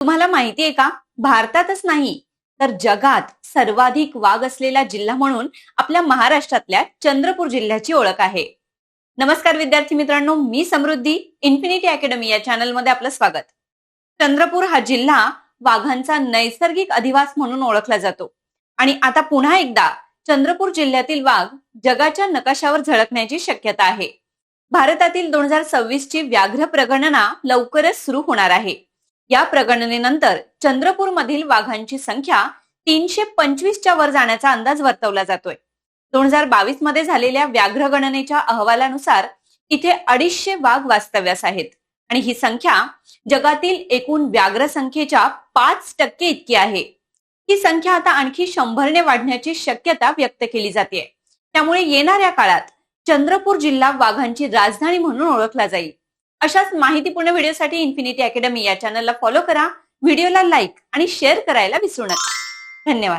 तुम्हाला माहिती आहे का, भारतातच नाही तर जगात सर्वाधिक वाघ असलेला जिल्हा म्हणून आपल्या महाराष्ट्रातल्या चंद्रपूर जिल्ह्याची ओळख आहे. नमस्कार विद्यार्थी मित्रांनो, मी समृद्धी. इन्फिनिटी अकॅडमी या चॅनल मध्ये आपलं स्वागत. चंद्रपूर हा जिल्हा वाघांचा नैसर्गिक अधिवास म्हणून ओळखला जातो आणि आता पुन्हा एकदा चंद्रपूर जिल्ह्यातील वाघ जगाच्या नकाशावर झळकण्याची शक्यता आहे. भारतातील 2026 ची व्याघ्र प्रगणना लवकरच सुरू होणार आहे. या प्रगणनेनंतर चंद्रपूर मधील वाघांची संख्या 325 च्या वर जाण्याचा अंदाज वर्तवला जातोय. 2022 मध्ये झालेल्या व्याघ्र गणनेच्या अहवालानुसार इथे 250 वाघ वास्तव्यास आहेत आणि ही संख्या जगातील एकूण व्याघ्र संख्येच्या 5% इतकी आहे. ही संख्या आता आणखी 100ने वाढण्याची शक्यता व्यक्त केली जाते. त्यामुळे येणाऱ्या काळात चंद्रपूर जिल्हा वाघांची राजधानी म्हणून ओळखला जाईल. अशाच माहितीपूर्ण व्हिडिओसाठी इन्फिनिटी अकॅडमी या चॅनलला फॉलो करा, व्हिडिओला लाईक आणि शेअर करायला विसरू नका. धन्यवाद.